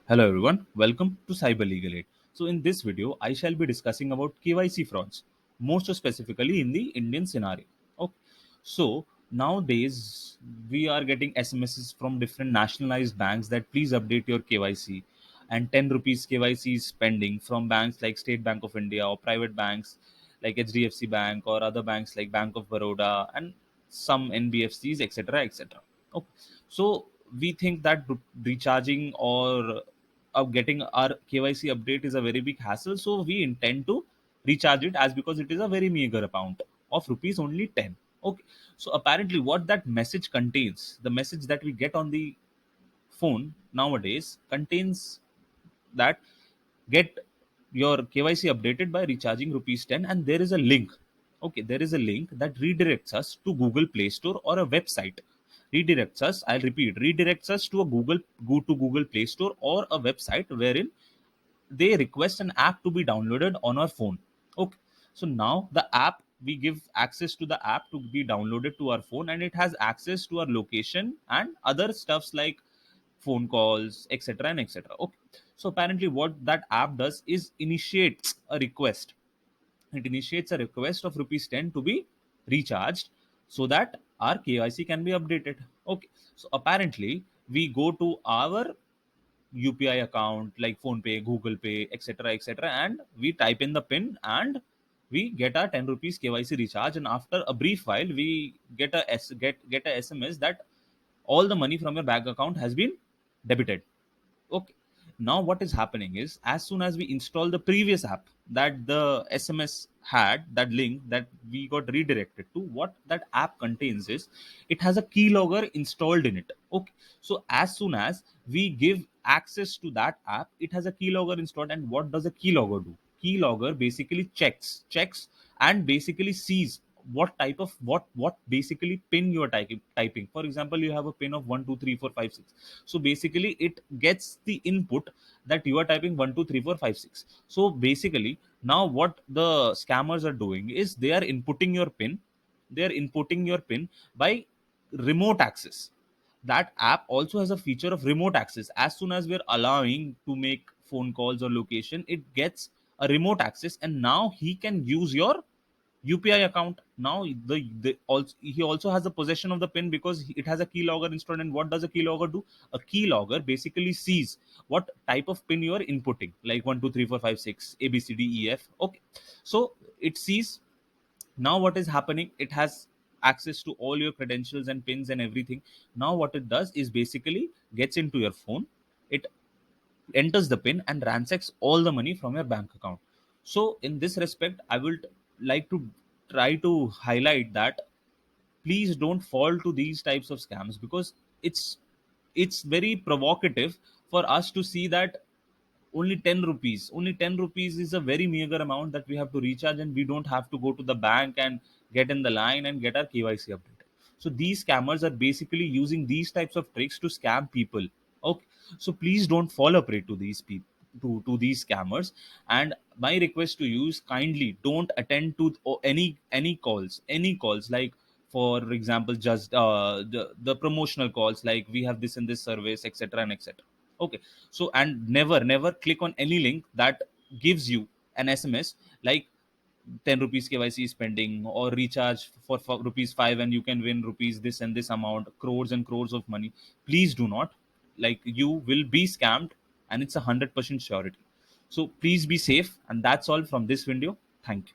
Hello everyone, welcome to Cyber Legal Aid. So in this video, I shall be discussing about KYC frauds, more so specifically in the Indian scenario. Okay. So nowadays we are getting SMSs from different nationalized banks that please update your KYC, and 10 rupees KYC is pending from banks like State Bank of India or private banks like HDFC Bank or other banks like Bank of Baroda and some NBFCs, etc., etc. Okay. So we think that recharging or getting our KYC update is a very big hassle. So we intend to recharge it as because it is a very meager amount of rupees only 10. Okay. So apparently what that message contains, the message that we get on the phone nowadays contains that get your KYC updated by recharging rupees 10, and there is a link. Okay, there is a link that redirects us to Google Play Store or a website. Redirects us, I'll repeat, redirects us to a Google Play Store or a website wherein they request an app to be downloaded on our phone. Okay, so now the app, we give access to the app to be downloaded to our phone, and it has access to our location and other stuffs like phone calls, etc., and etc. Okay, so apparently what that app does is initiates a request. It initiates a request of rupees 10 to be recharged so that our KYC can be updated. Okay, so apparently we go to our UPI account like Phone Pay, Google Pay, etc., etc., and we type in the PIN and we get our 10 rupees KYC recharge. And after a brief while, we get a SMS that all the money from your bank account has been debited. Okay. Now what is happening is, as soon as we install the previous app that the SMS had, that link that we got redirected to, what that app contains is it has a keylogger installed in it. Okay. So as soon as we give access to that app, it has a keylogger installed. And what does a keylogger do? Keylogger basically checks and basically sees what type of what basically pin you are typing. For example, you have a pin of 1 2 3 4 5 6. So basically it gets the input that you are typing 1 2 3 4 5 6. So basically now what the scammers are doing is they are inputting your pin by remote access. That app also has a feature of remote access. As soon as we're allowing to make phone calls or location, it gets a remote access, and now he can use your UPI account. Now he also has the possession of the pin because it has a keylogger installed. And what does a keylogger do? A keylogger basically sees what type of pin you are inputting, like 1 2 3 4 5 6 ABCDEF. Okay, so it sees. Now what is happening, it has access to all your credentials and pins and everything. Now what it does is basically gets into your phone, it enters the pin and ransacks all the money from your bank account. So in this respect, I would like to try to highlight that please don't fall to these types of scams, because it's very provocative for us to see that only 10 rupees is a very meager amount that we have to recharge, and we don't have to go to the bank and get in the line and get our KYC updated. So these scammers are basically using these types of tricks to scam people. Okay, so please don't fall a prey to these people, to these scammers. And my request to you is, kindly don't attend to any calls like, for example, just the promotional calls like we have this and this service, etc., and etc. Okay, so and never click on any link that gives you an SMS like 10 rupees KYC spending, or recharge for rupees 5 and you can win rupees this and this amount, crores and crores of money. Please do not, like, you will be scammed, and it's 100% surety. So please be safe, and that's all from this video. Thank you.